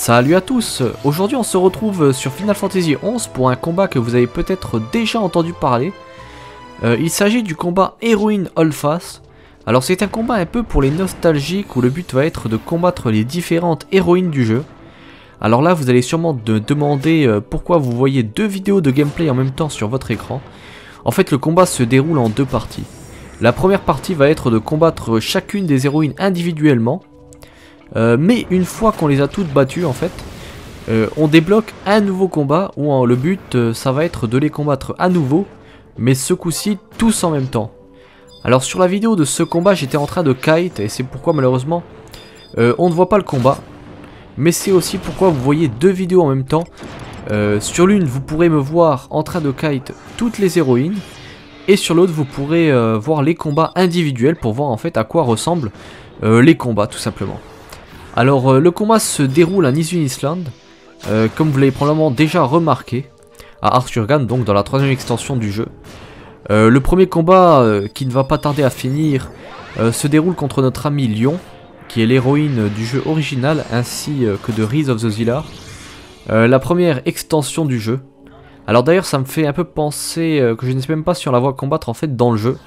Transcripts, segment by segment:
Salut à tous, aujourd'hui on se retrouve sur Final Fantasy XI pour un combat que vous avez peut-être déjà entendu parler. Il s'agit du combat Héroïne Holfast. Alors c'est un combat un peu pour les nostalgiques où le but va être de combattre les différentes héroïnes du jeu. Alors là vous allez sûrement me demander pourquoi vous voyez deux vidéos de gameplay en même temps sur votre écran. En fait le combat se déroule en deux parties. La première partie va être de combattre chacune des héroïnes individuellement. Mais une fois qu'on les a toutes battues en fait, on débloque un nouveau combat où le but ça va être de les combattre à nouveau, mais ce coup-ci tous en même temps. Alors sur la vidéo de ce combat j'étais en train de kite et c'est pourquoi malheureusement on ne voit pas le combat. Mais c'est aussi pourquoi vous voyez deux vidéos en même temps. Sur l'une vous pourrez me voir en train de kite toutes les héroïnes. Et sur l'autre vous pourrez voir les combats individuels pour voir en fait à quoi ressemblent les combats tout simplement. Alors le combat se déroule à Izun Island, comme vous l'avez probablement déjà remarqué, à Arthurgan, donc dans la troisième extension du jeu. Le premier combat, qui ne va pas tarder à finir, se déroule contre notre ami Lion, qui est l'héroïne du jeu original, ainsi que de Rise of the Zillar, la première extension du jeu. Alors d'ailleurs ça me fait un peu penser que je ne sais même pas si on la voit combattre en fait dans le jeu.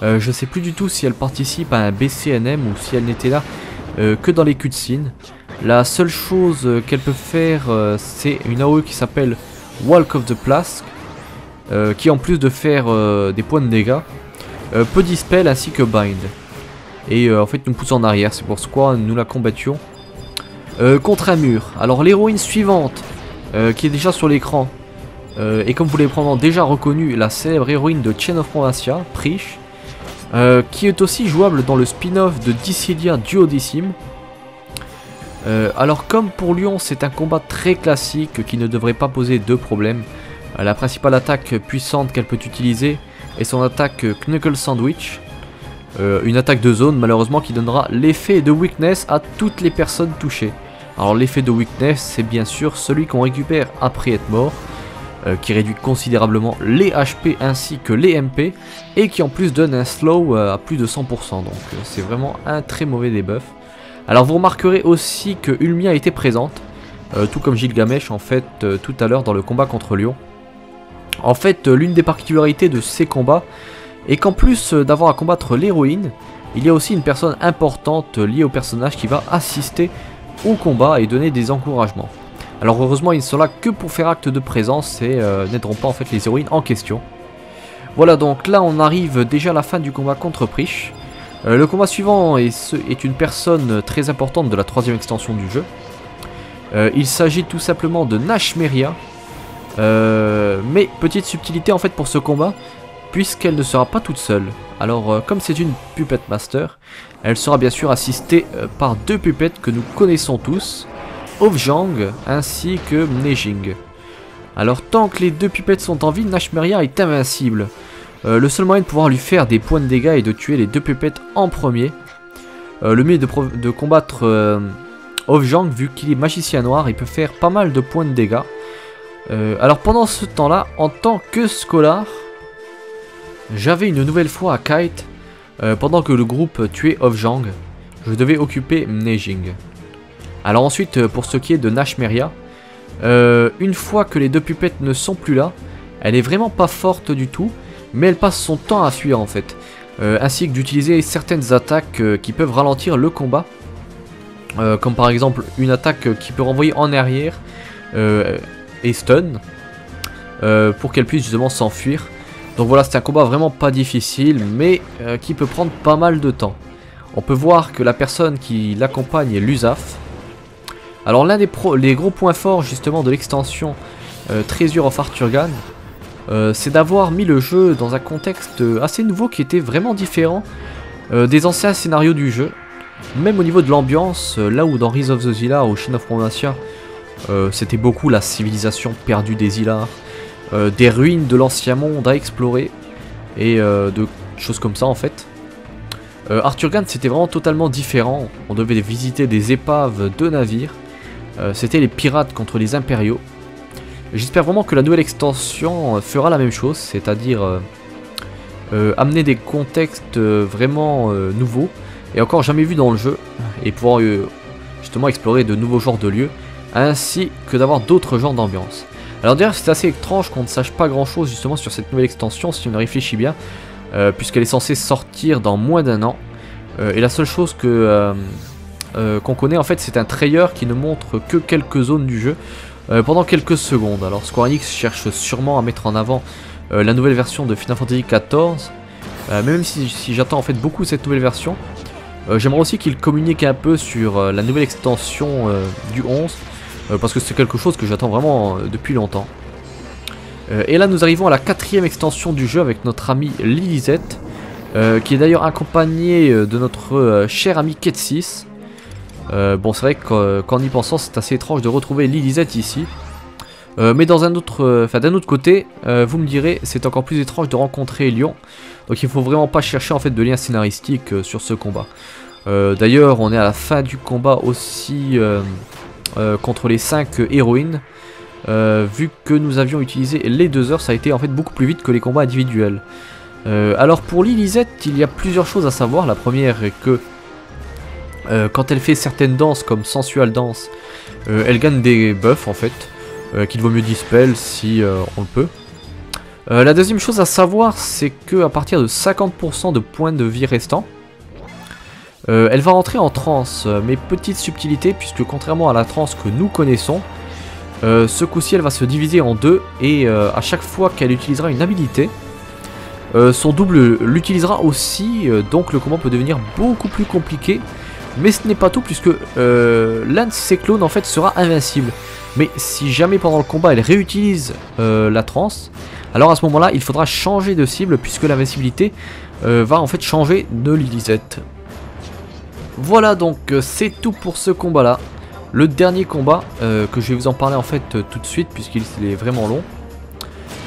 Je sais plus du tout si elle participe à un BCNM ou si elle n'était là que dans les cutscenes. La seule chose qu'elle peut faire c'est une AOE qui s'appelle Walk of the Plask, qui en plus de faire des points de dégâts peut dispel ainsi que bind. Et en fait nous pousse en arrière, c'est pour quoi nous la combattions contre un mur. Alors l'héroïne suivante qui est déjà sur l'écran, et comme vous l'avez probablement déjà reconnu, la célèbre héroïne de Chain of Promasia, Prish, qui est aussi jouable dans le spin-off de Dissidia Duodecim. Alors comme pour Lion c'est un combat très classique qui ne devrait pas poser de problème. La principale attaque puissante qu'elle peut utiliser est son attaque Knuckle Sandwich, une attaque de zone malheureusement qui donnera l'effet de weakness à toutes les personnes touchées. Alors l'effet de weakness c'est bien sûr celui qu'on récupère après être mort, qui réduit considérablement les HP ainsi que les MP et qui en plus donne un slow à plus de 100%, donc c'est vraiment un très mauvais debuff. Alors vous remarquerez aussi que Ulmia était présente, tout comme Gilgamesh en fait tout à l'heure dans le combat contre Lion. En fait l'une des particularités de ces combats est qu'en plus d'avoir à combattre l'héroïne, il y a aussi une personne importante liée au personnage qui va assister au combat et donner des encouragements. Alors heureusement ils ne sont là que pour faire acte de présence et n'aideront pas en fait les héroïnes en question. Voilà, donc là on arrive déjà à la fin du combat contre Prish. Le combat suivant est une personne très importante de la troisième extension du jeu. Il s'agit tout simplement de Nashmeria. Mais petite subtilité en fait pour ce combat, puisqu'elle ne sera pas toute seule. Alors comme c'est une Puppet Master, elle sera bien sûr assistée par deux puppets que nous connaissons tous, Ofjang ainsi que Mnejing. Alors tant que les deux puppets sont en vie, Nashmeria est invincible. Le seul moyen de pouvoir lui faire des points de dégâts est de tuer les deux puppets en premier. Le mieux est de combattre Ofjang, vu qu'il est magicien noir, il peut faire pas mal de points de dégâts. Alors pendant ce temps là, en tant que Scholar, j'avais une nouvelle fois à kite. Pendant que le groupe tuait Ofjang, je devais occuper Mnejing. Alors ensuite pour ce qui est de Nashmeria, une fois que les deux pupettes ne sont plus là, elle est vraiment pas forte du tout, mais elle passe son temps à fuir en fait, ainsi que d'utiliser certaines attaques qui peuvent ralentir le combat, comme par exemple une attaque qui peut renvoyer en arrière et stun, pour qu'elle puisse justement s'enfuir. Donc voilà, c'est un combat vraiment pas difficile, mais qui peut prendre pas mal de temps. On peut voir que la personne qui l'accompagne est l'Usaf. Alors l'un des gros points forts justement de l'extension Treasure of Arthurgan, c'est d'avoir mis le jeu dans un contexte assez nouveau qui était vraiment différent des anciens scénarios du jeu. Même au niveau de l'ambiance, là où dans Rise of the Zillar ou Chain of Promasia, c'était beaucoup la civilisation perdue des Zillar, des ruines de l'ancien monde à explorer et de choses comme ça en fait. Arthurgan c'était vraiment totalement différent, on devait visiter des épaves de navires, c'était les pirates contre les impériaux. J'espère vraiment que la nouvelle extension fera la même chose, c'est-à-dire amener des contextes vraiment nouveaux et encore jamais vus dans le jeu, et pouvoir justement explorer de nouveaux genres de lieux. ainsi que d'avoir d'autres genres d'ambiance. Alors d'ailleurs c'est assez étrange qu'on ne sache pas grand chose justement sur cette nouvelle extension si on réfléchit bien, puisqu'elle est censée sortir dans moins d'1 an, et la seule chose qu'on connaît en fait c'est un trailer qui ne montre que quelques zones du jeu pendant quelques secondes. Alors Square Enix cherche sûrement à mettre en avant la nouvelle version de Final Fantasy XIV, mais même si j'attends en fait beaucoup cette nouvelle version, j'aimerais aussi qu'il communique un peu sur la nouvelle extension du 11, parce que c'est quelque chose que j'attends vraiment depuis longtemps. Et là nous arrivons à la 4e extension du jeu avec notre ami Lilithette, qui est d'ailleurs accompagné de notre cher ami Ketsis. Bon c'est vrai qu'en y pensant c'est assez étrange de retrouver Lilithette ici. Mais dans d'un autre côté, vous me direz, c'est encore plus étrange de rencontrer Lyon. Donc il faut vraiment pas chercher en fait de lien scénaristique sur ce combat. D'ailleurs on est à la fin du combat aussi contre les 5 héroïnes. Vu que nous avions utilisé les 2 heures, ça a été en fait beaucoup plus vite que les combats individuels. Alors pour Lilithette, il y a plusieurs choses à savoir. La première est que quand elle fait certaines danses comme Sensual Dance, elle gagne des buffs en fait, qu'il vaut mieux dispel si on le peut. La deuxième chose à savoir, c'est que à partir de 50% de points de vie restants, elle va rentrer en transe, mais petite subtilité, puisque contrairement à la transe que nous connaissons, ce coup-ci elle va se diviser en deux, et à chaque fois qu'elle utilisera une habilité, son double l'utilisera aussi, donc le combat peut devenir beaucoup plus compliqué. Mais ce n'est pas tout, puisque l'un de ses clones en fait sera invincible. Mais si jamais pendant le combat elle réutilise la transe, alors à ce moment là il faudra changer de cible, puisque l'invincibilité va en fait changer de Lilithette. Voilà, donc c'est tout pour ce combat là. Le dernier combat que je vais vous en parler en fait tout de suite, puisqu'il est vraiment long,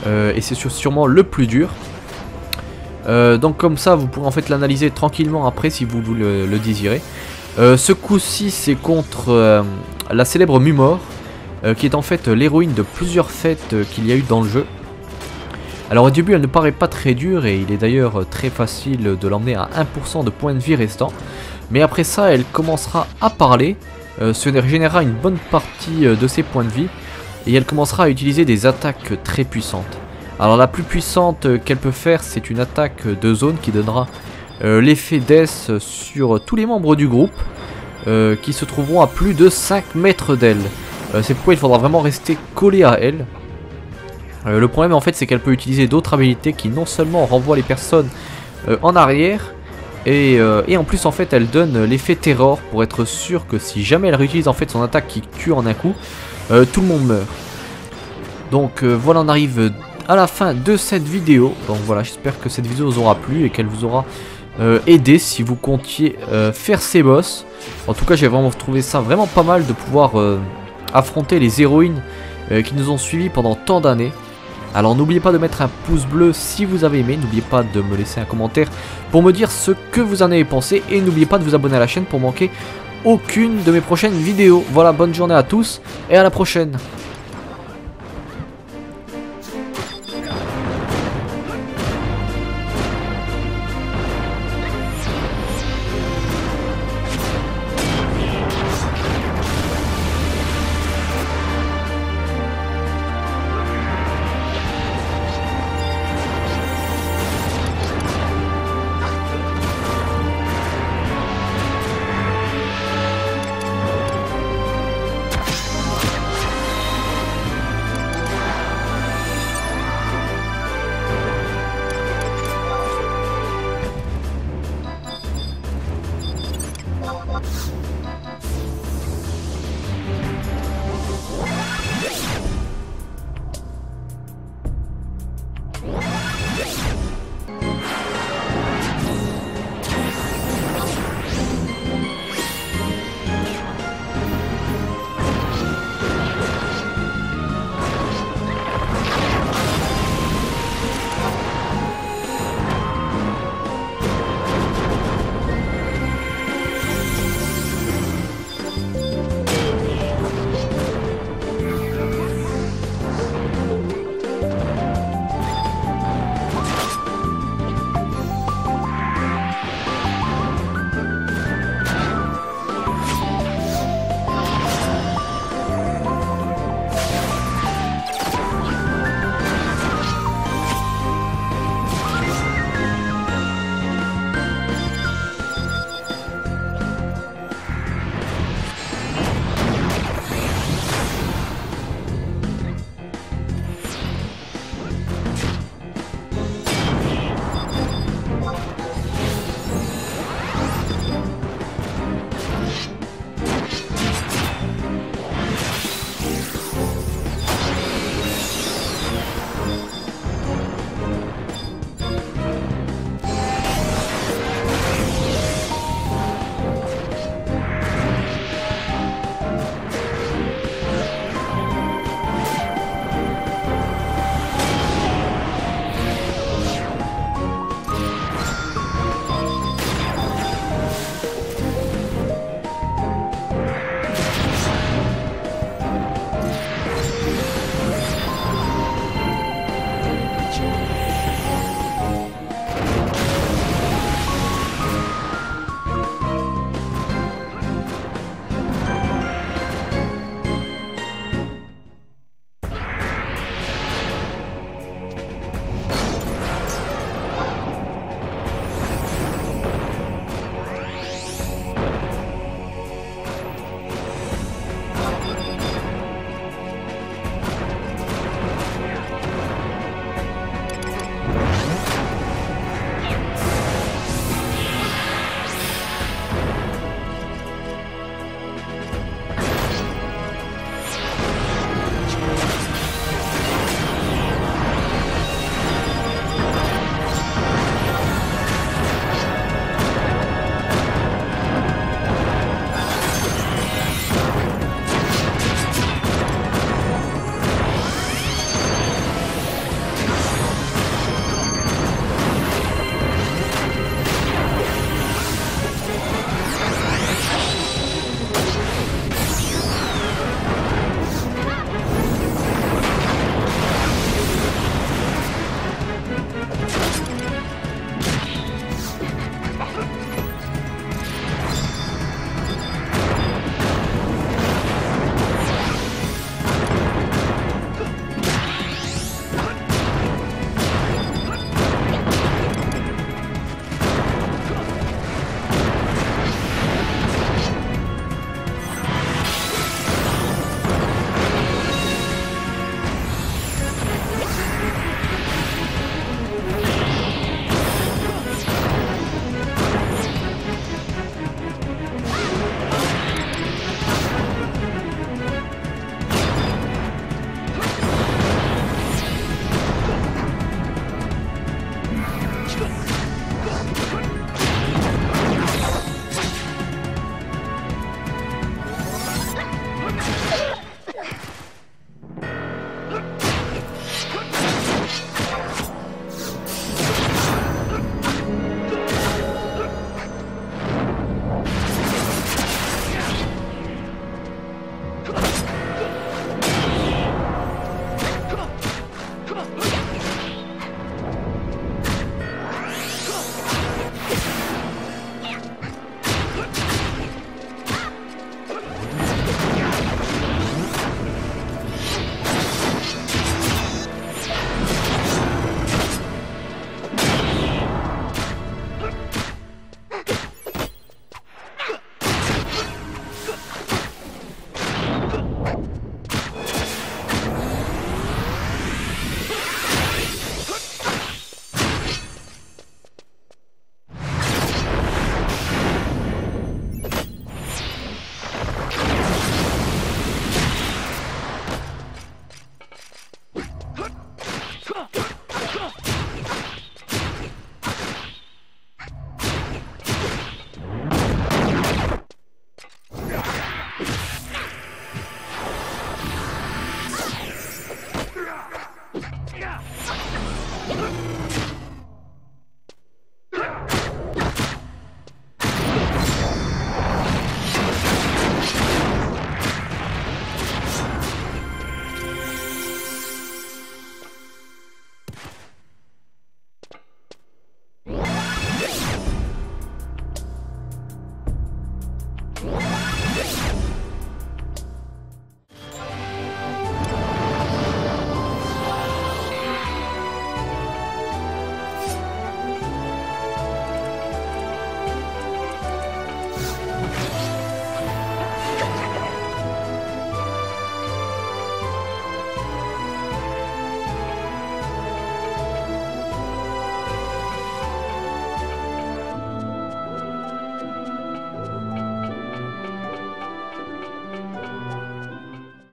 et c'est sûrement le plus dur. Donc comme ça vous pourrez en fait l'analyser tranquillement après si vous le désirez. Ce coup-ci c'est contre la célèbre Mumor, qui est en fait l'héroïne de plusieurs fêtes qu'il y a eu dans le jeu. Alors au début elle ne paraît pas très dure, et il est d'ailleurs très facile de l'emmener à 1% de points de vie restants. Mais après ça elle commencera à parler, ce générera une bonne partie de ses points de vie, et elle commencera à utiliser des attaques très puissantes. Alors la plus puissante qu'elle peut faire, c'est une attaque de zone qui donnera l'effet Death sur tous les membres du groupe, qui se trouveront à plus de 5 mètres d'elle. C'est pourquoi il faudra vraiment rester collé à elle. Le problème en fait c'est qu'elle peut utiliser d'autres habilités qui non seulement renvoient les personnes en arrière, et en plus en fait elle donne l'effet terror pour être sûr que si jamais elle réutilise en fait son attaque qui tue en un coup, tout le monde meurt. Donc voilà, on arrive à la fin de cette vidéo. Donc voilà, j'espère que cette vidéo vous aura plu et qu'elle vous aura aidé si vous comptiez faire ces boss. En tout cas j'ai vraiment trouvé ça vraiment pas mal de pouvoir affronter les héroïnes qui nous ont suivis pendant tant d'années. Alors n'oubliez pas de mettre un pouce bleu si vous avez aimé, n'oubliez pas de me laisser un commentaire pour me dire ce que vous en avez pensé, et n'oubliez pas de vous abonner à la chaîne pour manquer aucune de mes prochaines vidéos. Voilà, bonne journée à tous et à la prochaine.